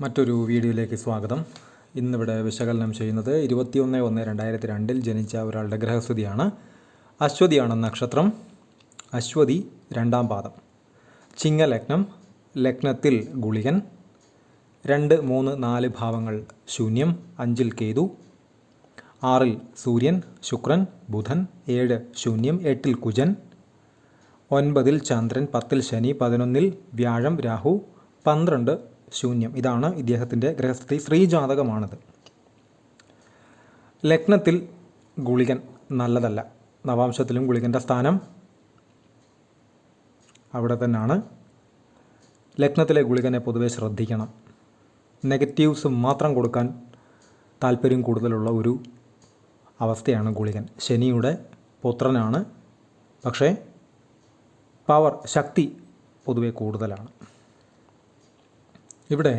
മറ്റൊരു വീഡിയോയിലേക്ക് സ്വാഗതം. ഇന്നിവിടെ വിശകലനം ചെയ്യുന്നത് 21/1/2002 ജനിച്ച ഒരാളുടെ ഗ്രഹസ്ഥിതിയാണ്. അശ്വതിയാണ് നക്ഷത്രം. അശ്വതി 2-ാം പാദം. ചിങ്ങലഗ്നം. ലഗ്നത്തിൽ ഗുളികൻ. 2, 3, 4 ഭാവങ്ങൾ ശൂന്യം. 5-ൽ കേതു. 6-ൽ സൂര്യൻ, ശുക്രൻ, ബുധൻ. 7 ശൂന്യം. 8-ൽ കുജൻ. 9-ൽ ചന്ദ്രൻ. 10-ൽ ശനി. 11-ൽ വ്യാഴം, രാഹു. 12 ശൂന്യം. ഇതാണ് ഇദ്ദേഹത്തിൻ്റെ ഗ്രഹസ്ഥിതി. ശ്രീജാതകമാണിത്. ലഗ്നത്തിൽ ഗുളികൻ നല്ലതല്ല. നവാംശത്തിലും ഗുളികൻ്റെ സ്ഥാനം അവിടെ തന്നെയാണ്. ലഗ്നത്തിലെ ഗുളികനെ പൊതുവെ ശ്രദ്ധിക്കണം. നെഗറ്റീവ്സ് മാത്രം കൊടുക്കാൻ താല്പര്യം കൂടുതലുള്ള ഒരു അവസ്ഥയാണ് ഗുളികൻ. ശനിയുടെ പുത്രനാണ്, പക്ഷേ ശക്തി പൊതുവെ കൂടുതലാണ്. ഇവിടെ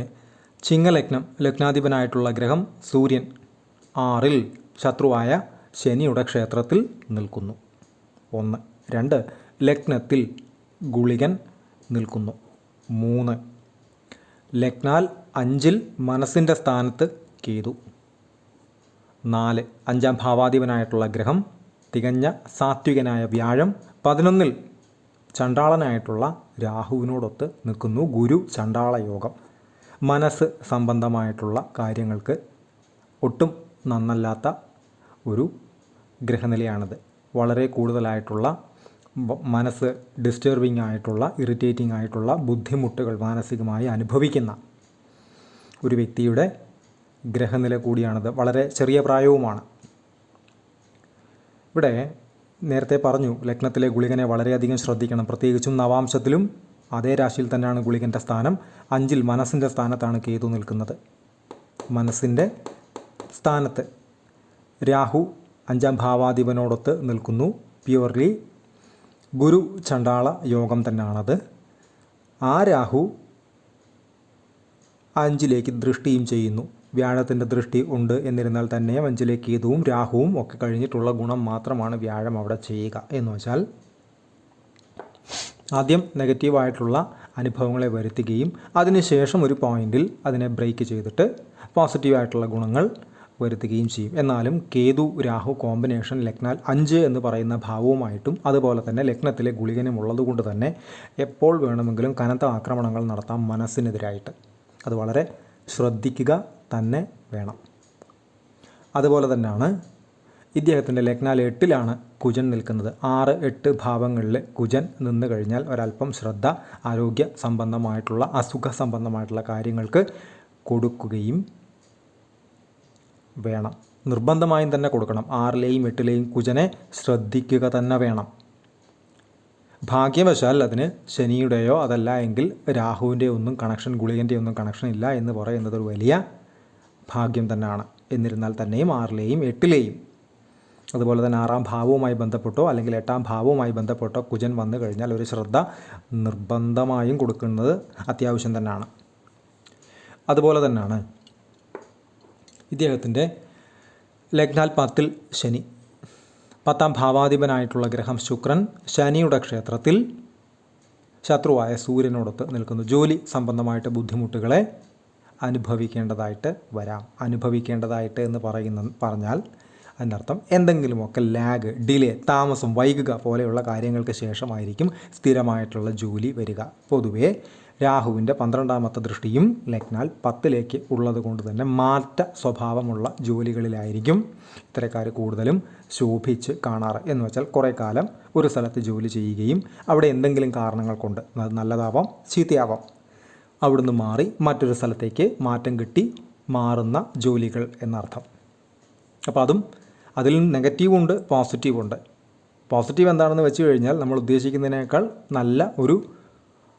ചിങ്ങലഗ്നം. ലഗ്നാധിപനായിട്ടുള്ള ഗ്രഹം സൂര്യൻ 6-ൽ ശത്രുവായ ശനിയുടെ ക്ഷേത്രത്തിൽ നിൽക്കുന്നു. 1. 2 ലഗ്നത്തിൽ ഗുളികൻ നിൽക്കുന്നു. 3 ലഗ്നാൽ 5-ൽ മനസ്സിൻ്റെ സ്ഥാനത്ത് കേതു. 4 5-ാം ഭാവാധിപനായിട്ടുള്ള ഗ്രഹം തികഞ്ഞ സാത്വികനായ വ്യാഴം 11-ൽ ചണ്ടാളനായിട്ടുള്ള രാഹുവിനോടൊത്ത് നിൽക്കുന്നു. ഗുരു ചണ്ടാള യോഗം. മനസ്സ് സംബന്ധമായിട്ടുള്ള കാര്യങ്ങൾക്ക് ഒട്ടും നന്നല്ലാത്ത ഒരു ഗ്രഹനിലയാണിത്. വളരെ കൂടുതലായിട്ടുള്ള മനസ്സ് ഡിസ്റ്റർബിംഗ് ആയിട്ടുള്ള, ഇറിറ്റേറ്റിംഗ് ആയിട്ടുള്ള ബുദ്ധിമുട്ടുകൾ മാനസികമായി അനുഭവിക്കുന്ന ഒരു വ്യക്തിയുടെ ഗ്രഹനില കൂടിയാണിത്. വളരെ ചെറിയ പ്രായവുമാണ്. ഇവിടെ നേരത്തെ പറഞ്ഞു, ലഗ്നത്തിലെ ഗുളികനെ വളരെയധികം ശ്രദ്ധിക്കണം. പ്രത്യേകിച്ചും നവാംശത്തിലും അതേ രാശിയിൽ തന്നെയാണ് ഗുളികൻ്റെ സ്ഥാനം. 5-ൽ മനസ്സിൻ്റെ സ്ഥാനത്താണ് കേതു നിൽക്കുന്നത്. മനസ്സിൻ്റെ സ്ഥാനത്ത് രാഹു 5-ാം ഭാവാധിപനോടൊത്ത് നിൽക്കുന്നു. പ്യുവർലി ഗുരു ചണ്ടാള യോഗം തന്നെയാണത്. ആ രാഹു 5-ലേക്ക് ദൃഷ്ടിയും ചെയ്യുന്നു. വ്യാഴത്തിൻ്റെ ദൃഷ്ടി ഉണ്ട് എന്നിരുന്നാൽ തന്നെ 5-ലേക്ക് കേതുവും രാഹുവും ഒക്കെ കഴിഞ്ഞിട്ടുള്ള ഗുണം മാത്രമാണ് വ്യാഴം അവിടെ ചെയ്യുക. എന്ന് വെച്ചാൽ ആദ്യം നെഗറ്റീവായിട്ടുള്ള അനുഭവങ്ങളെ വരുത്തുകയും അതിനുശേഷം ഒരു പോയിന്റിൽ അതിനെ ബ്രേക്ക് ചെയ്തിട്ട് പോസിറ്റീവായിട്ടുള്ള ഗുണങ്ങൾ വരുത്തുകയും ചെയ്യും. എന്നാലും കേതു രാഹു കോമ്പിനേഷൻ ലഗ്നാൽ 5 എന്ന് പറയുന്ന ഭാവവുമായിട്ടും അതുപോലെ തന്നെ ലഗ്നത്തിലെ ഗുളികനും ഉള്ളതുകൊണ്ട് തന്നെ എപ്പോൾ വേണമെങ്കിലും കനത്ത ആക്രമണങ്ങൾ നടത്താം മനസ്സിനെതിരായിട്ട്. അത് വളരെ ശ്രദ്ധിക്കുക തന്നെ വേണം. അതുപോലെ തന്നെയാണ് ഇദ്ദേഹത്തിൻ്റെ ലഗ്നാൽ 8-ലാണ് കുജൻ നിൽക്കുന്നത്. 6, 8 ഭാവങ്ങളിൽ കുജൻ നിന്ന് കഴിഞ്ഞാൽ ഒരല്പം ശ്രദ്ധ ആരോഗ്യ സംബന്ധമായിട്ടുള്ള, അസുഖ സംബന്ധമായിട്ടുള്ള കാര്യങ്ങൾക്ക് കൊടുക്കുകയും വേണം. നിർബന്ധമായും തന്നെ കൊടുക്കണം. 6-ലെയും 8-ലെയും കുജനെ ശ്രദ്ധിക്കുക തന്നെ വേണം. ഭാഗ്യവശാൽ അതിന് ശനിയുടെയോ അതല്ല എങ്കിൽ രാഹുവിൻ്റെ ഒന്നും കണക്ഷൻ, ഗുളികൻ്റെ ഒന്നും കണക്ഷൻ ഇല്ല എന്ന് പറയുന്നത് ഒരു വലിയ ഭാഗ്യം തന്നെയാണ്. എന്നിരുന്നാൽ തന്നെയും 6-ലെയും 8-ലെയും അതുപോലെ തന്നെ 6-ാം ഭാവവുമായി ബന്ധപ്പെട്ടോ അല്ലെങ്കിൽ 8-ാം ഭാവവുമായി ബന്ധപ്പെട്ടോ കുജൻ വന്നു കഴിഞ്ഞാൽ ഒരു ശ്രദ്ധ നിർബന്ധമായും കൊടുക്കുന്നത് അത്യാവശ്യം തന്നെയാണ്. അതുപോലെ തന്നെയാണ് ഇദ്ദേഹത്തിൻ്റെ ലഗ്നാൽ 10-ൽ ശനി. 10-ാം ഭാവാധിപനായിട്ടുള്ള ഗ്രഹം ശുക്രൻ ശനിയുടെ ക്ഷേത്രത്തിൽ ശത്രുവായ സൂര്യനോടൊത്ത് നിൽക്കുന്നു. ജോലി സംബന്ധമായിട്ട് ബുദ്ധിമുട്ടുകളെ അനുഭവിക്കേണ്ടതായിട്ട് വരാം. അനുഭവിക്കേണ്ടതായിട്ട് എന്ന് പറഞ്ഞാൽ അതിനർത്ഥം എന്തെങ്കിലുമൊക്കെ ലാഗ്, ഡിലേ, താമസം, വൈകുക പോലെയുള്ള കാര്യങ്ങൾക്ക് ശേഷമായിരിക്കും സ്ഥിരമായിട്ടുള്ള ജോലി വരിക. പൊതുവേ രാഹുവിൻ്റെ 12-ാമത്തെ ദൃഷ്ടിയും ലഗ്നാൽ 10-ലേക്ക് ഉള്ളത് കൊണ്ട് തന്നെ മാറ്റ സ്വഭാവമുള്ള ജോലികളിലായിരിക്കും ഇത്തരക്കാർ കൂടുതലും ശോഭിച്ച് കാണാറ്. എന്ന് വെച്ചാൽ കുറേ കാലം ഒരു സ്ഥലത്ത് ജോലി ചെയ്യുകയും അവിടെ എന്തെങ്കിലും കാരണങ്ങൾ കൊണ്ട്, അത് നല്ലതാവാം ചീത്തയാവാം, അവിടുന്ന് മാറി മറ്റൊരു സ്ഥലത്തേക്ക് മാറ്റം കിട്ടി മാറുന്ന ജോലികൾ എന്നർത്ഥം. അപ്പോൾ അതിൽ നെഗറ്റീവുണ്ട്, പോസിറ്റീവുണ്ട്. പോസിറ്റീവ് എന്താണെന്ന് വെച്ച് കഴിഞ്ഞാൽ നമ്മൾ ഉദ്ദേശിക്കുന്നതിനേക്കാൾ നല്ല ഒരു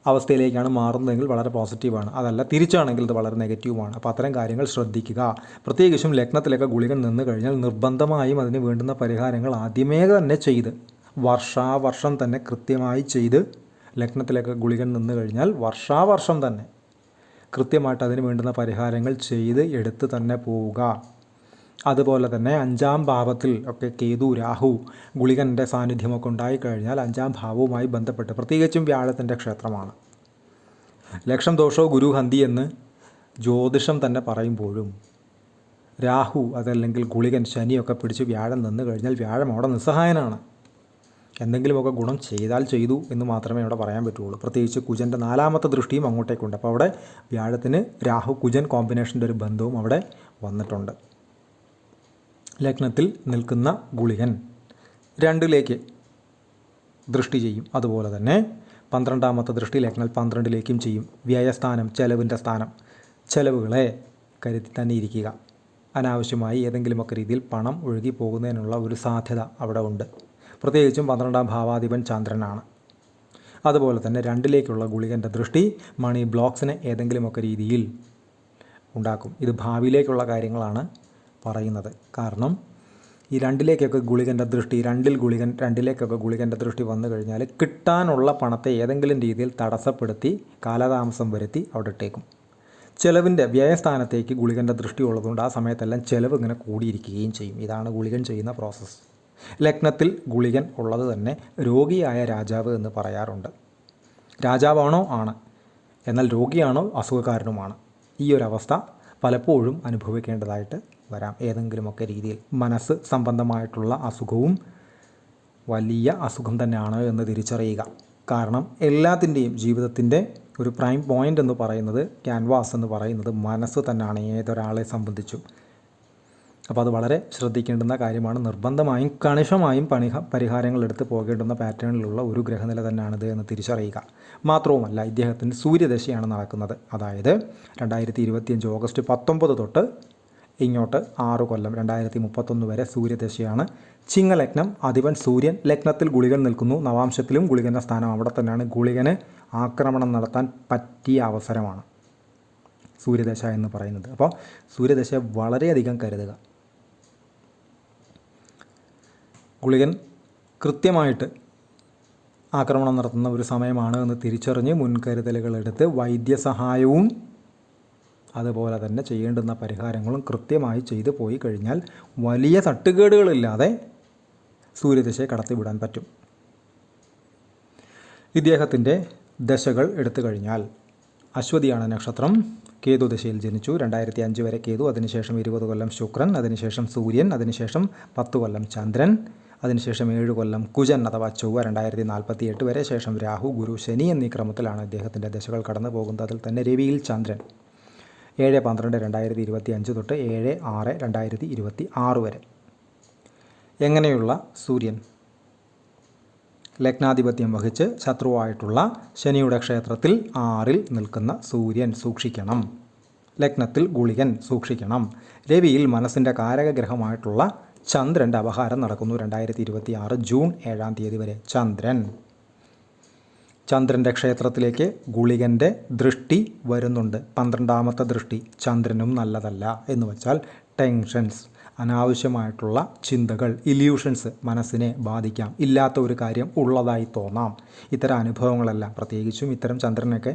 അവസ്ഥയിലേക്കാണ് മാറുന്നതെങ്കിൽ വളരെ പോസിറ്റീവാണ്. അതല്ല തിരിച്ചാണെങ്കിൽ ഇത് വളരെ നെഗറ്റീവുമാണ്. അപ്പോൾ അത്തരം കാര്യങ്ങൾ ശ്രദ്ധിക്കുക. പ്രത്യേകിച്ചും ലഗ്നത്തിലൊക്കെ ഗുളികൻ നിന്ന് കഴിഞ്ഞാൽ നിർബന്ധമായും അതിന് വേണ്ടുന്ന പരിഹാരങ്ങൾ ആദ്യമേ തന്നെ ചെയ്ത് വർഷാവർഷം തന്നെ കൃത്യമായി ചെയ്ത്, ലഗ്നത്തിലൊക്കെ ഗുളികൻ നിന്ന് കഴിഞ്ഞാൽ വർഷാവർഷം തന്നെ കൃത്യമായിട്ട് അതിന് വേണ്ടുന്ന പരിഹാരങ്ങൾ ചെയ്ത് എടുത്ത് തന്നെ പോവുക. അതുപോലെ തന്നെ 5-ാം ഭാവത്തിൽ ഒക്കെ കേതു രാഹു ഗുളികൻ്റെ സാന്നിധ്യമൊക്കെ ഉണ്ടായിക്കഴിഞ്ഞാൽ 5-ാം ഭാവവുമായി ബന്ധപ്പെട്ട് പ്രത്യേകിച്ചും വ്യാഴത്തിൻ്റെ ക്ഷേത്രമാണ്. ലക്ഷം ദോഷോ ഗുരു ഹന്തി എന്ന് ജ്യോതിഷം തന്നെ പറയുമ്പോഴും രാഹു അതല്ലെങ്കിൽ ഗുളികൻ ശനിയൊക്കെ പിടിച്ച് വ്യാഴം നിന്ന് കഴിഞ്ഞാൽ വ്യാഴം അവിടെ നിസ്സഹായനാണ്. എന്തെങ്കിലുമൊക്കെ ഗുണം ചെയ്താൽ ചെയ്തു എന്ന് മാത്രമേ അവിടെ പറയാൻ പറ്റുള്ളൂ. പ്രത്യേകിച്ച് കുജൻ്റെ 4ാമത്തെ ദൃഷ്ടിയും അങ്ങോട്ടേക്കുണ്ട്. അപ്പോൾ അവിടെ വ്യാഴത്തിന് രാഹു കുജൻ കോമ്പിനേഷൻ്റെ ഒരു ബന്ധവും അവിടെ വന്നിട്ടുണ്ട്. ലഗ്നത്തിൽ നിൽക്കുന്ന ഗുളികൻ 2ലേക്ക് ദൃഷ്ടി ചെയ്യും. അതുപോലെ തന്നെ 12ാമത്തെ ദൃഷ്ടി ലഗ്നം 12ലേക്കും ചെയ്യും. വ്യയസ്ഥാനം, ചെലവിൻ്റെ സ്ഥാനം. ചെലവുകളെ കരുതി തന്നെ ഇരിക്കുക. അനാവശ്യമായി ഏതെങ്കിലുമൊക്കെ രീതിയിൽ പണം ഒഴുകി പോകുന്നതിനുള്ള ഒരു സാധ്യത അവിടെ ഉണ്ട്. പ്രത്യേകിച്ചും 12ാം ഭാവാധിപൻ ചന്ദ്രനാണ്. അതുപോലെ തന്നെ 2ലേക്കുള്ള ഗുളികൻ്റെ ദൃഷ്ടി മണി ബ്ലോക്സിനെ ഏതെങ്കിലുമൊക്കെ രീതിയിൽ ഉണ്ടാക്കും. ഇത് ഭാവിയിലേക്കുള്ള കാര്യങ്ങളാണ് പറയുന്നത്. കാരണം ഈ 2ലേക്കൊക്കെ ഗുളികൻ്റെ ദൃഷ്ടി 2ലേക്കൊക്കെ ഗുളികൻ്റെ ദൃഷ്ടി വന്നു കഴിഞ്ഞാൽ കിട്ടാനുള്ള പണത്തെ ഏതെങ്കിലും രീതിയിൽ തടസ്സപ്പെടുത്തി കാലതാമസം വരുത്തി അവിടെ ഇട്ടേക്കും. ചെലവിൻ്റെ വ്യയസ്ഥാനത്തേക്ക് ഗുളികൻ്റെ ദൃഷ്ടി ഉള്ളതുകൊണ്ട് ആ സമയത്തെല്ലാം ചെലവ് ഇങ്ങനെ കൂടിയിരിക്കുകയും ചെയ്യും. ഇതാണ് ഗുളികൻ ചെയ്യുന്ന പ്രോസസ്സ്. ലഗ്നത്തിൽ ഗുളികൻ ഉള്ളത് തന്നെ രോഗിയായ രാജാവ് എന്ന് പറയാറുണ്ട്. രാജാവാണോ? ആണ്. എന്നാൽ രോഗിയാണോ? അസുഖക്കാരനുമാണ്. ഈ ഒരു അവസ്ഥ പലപ്പോഴും അനുഭവിക്കേണ്ടതായിട്ട് വരാം. ഏതെങ്കിലുമൊക്കെ രീതിയിൽ മനസ്സ് സംബന്ധമായിട്ടുള്ള അസുഖവും വലിയ അസുഖം തന്നെയാണ് എന്ന് തിരിച്ചറിയുക. കാരണം എല്ലാത്തിൻ്റെയും ജീവിതത്തിൻ്റെ ഒരു പ്രൈം പോയിൻ്റ് എന്ന് പറയുന്നത്, ക്യാൻവാസ് എന്ന് പറയുന്നത് മനസ്സ് തന്നെയാണ് ഏതൊരാളെ സംബന്ധിച്ചും. അപ്പോൾ അത് വളരെ ശ്രദ്ധിക്കേണ്ടുന്ന കാര്യമാണ്. നിർബന്ധമായും കണിശമായും പരിഹാരങ്ങൾ എടുത്ത് പോകേണ്ടുന്ന പാറ്റേണിലുള്ള ഒരു ഗ്രഹനില തന്നെയാണിത് എന്ന് തിരിച്ചറിയുക. മാത്രവുമല്ല, ഇദ്ദേഹത്തിന് സൂര്യദശയാണ് നടക്കുന്നത്. അതായത് 2025 ഓഗസ്റ്റ് 19 തൊട്ട് ഇങ്ങോട്ട് 6 കൊല്ലം 2031 വരെ സൂര്യദശയാണ്. ചിങ്ങലഗ്നം, അധിപൻ സൂര്യൻ. ലഗ്നത്തിൽ ഗുളികൻ നിൽക്കുന്നു. നവാംശത്തിലും ഗുളികൻ്റെ സ്ഥാനം അവിടെ തന്നെയാണ്. ഗുളികന് ആക്രമണം നടത്താൻ പറ്റിയ അവസരമാണ് സൂര്യദശ എന്ന് പറയുന്നത്. അപ്പോൾ സൂര്യദശ വളരെയധികം കരുതുക. ഗുളികൻ കൃത്യമായിട്ട് ആക്രമണം നടത്തുന്ന ഒരു സമയമാണ് എന്ന് തിരിച്ചറിഞ്ഞ് മുൻകരുതലുകളെടുത്ത് വൈദ്യസഹായവും അതുപോലെ തന്നെ ചെയ്യേണ്ടുന്ന പരിഹാരങ്ങളും കൃത്യമായി ചെയ്തു പോയി കഴിഞ്ഞാൽ വലിയ തട്ടുകേടുകളില്ലാതെ സൂര്യദശയെ കടത്തിവിടാൻ പറ്റും. ഇദ്ദേഹത്തിൻ്റെ ദശകൾ എടുത്തു കഴിഞ്ഞാൽ അശ്വതിയാണ് നക്ഷത്രം. കേതു ദശയിൽ ജനിച്ചു. 2005 വരെ കേതു, അതിനുശേഷം 20 കൊല്ലം ശുക്രൻ, അതിനുശേഷം സൂര്യൻ, അതിനുശേഷം 10 കൊല്ലം ചന്ദ്രൻ, അതിനുശേഷം 7 കൊല്ലം കുജൻ അഥവാ ചൊവ്വ 2048 വരെ, ശേഷം രാഹു, ഗുരു, ശനി എന്നീ ക്രമത്തിലാണ് ഇദ്ദേഹത്തിൻ്റെ ദശകൾ കടന്നു പോകുന്നത്. അതിൽ തന്നെ രവിയിൽ ചന്ദ്രൻ 7/12/2025 തൊട്ട് 7/6/2026 വരെ. എങ്ങനെയുള്ള സൂര്യൻ? ലഗ്നാധിപത്യം വഹിച്ച് ശത്രുവായിട്ടുള്ള ശനിയുടെ ക്ഷേത്രത്തിൽ 6ൽ നിൽക്കുന്ന സൂര്യൻ സൂക്ഷിക്കണം. ലഗ്നത്തിൽ ഗുളികൻ സൂക്ഷിക്കണം. രവിയിൽ മനസ്സിൻ്റെ കാരകഗ്രഹമായിട്ടുള്ള ചന്ദ്രൻ്റെ അപഹാരം നടക്കുന്നു 2026 ജൂൺ 7-ാം തീയതി വരെ. ചന്ദ്രൻ്റെ ക്ഷേത്രത്തിലേക്ക് ഗുളികൻ്റെ ദൃഷ്ടി വരുന്നുണ്ട്. 12ാമത്തെ ദൃഷ്ടി. ചന്ദ്രനും നല്ലതല്ല എന്ന് വെച്ചാൽ ടെൻഷൻസ്, അനാവശ്യമായിട്ടുള്ള ചിന്തകൾ, ഇല്യൂഷൻസ് മനസ്സിനെ ബാധിക്കാം. ഇല്ലാത്ത ഒരു കാര്യം ഉള്ളതായി തോന്നാം. ഇത്തരം അനുഭവങ്ങളെല്ലാം, പ്രത്യേകിച്ചും ഇത്തരം ചന്ദ്രനൊക്കെ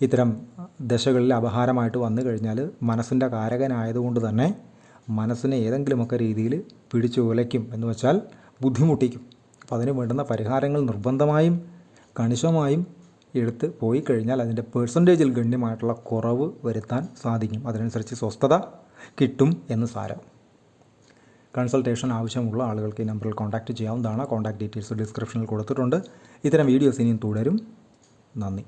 ഇത്തരം ദശകളിൽ അപഹാരമായിട്ട് വന്നു കഴിഞ്ഞാൽ മനസ്സിൻ്റെ കാരകനായതുകൊണ്ട് തന്നെ മനസ്സിനെ ഏതെങ്കിലുമൊക്കെ രീതിയിൽ പിടിച്ചു ഉലയ്ക്കും എന്ന് വെച്ചാൽ ബുദ്ധിമുട്ടിക്കും. അപ്പോൾ അതിന് വേണ്ടുന്ന പരിഹാരങ്ങൾ നിർബന്ധമായും കണിശമായും എടുത്ത് പോയി കഴിഞ്ഞാൽ അതിൻ്റെ പേഴ്സൻറ്റേജിൽ ഗണ്യമായിട്ടുള്ള കുറവ് വരുത്താൻ സാധിക്കും. അതിനനുസരിച്ച് സ്വസ്ഥത കിട്ടും എന്ന് സാരം. കൺസൾട്ടേഷൻ ആവശ്യമുള്ള ആളുകൾക്ക് ഈ നമ്പറിൽ കോൺടാക്റ്റ് ചെയ്യാവുന്നതാണ്. കോൺടാക്റ്റ് ഡീറ്റെയിൽസ് ഡിസ്ക്രിപ്ഷനിൽ കൊടുത്തിട്ടുണ്ട്. ഇത്തരം വീഡിയോസ് ഇനിയും തുടരും. നന്ദി.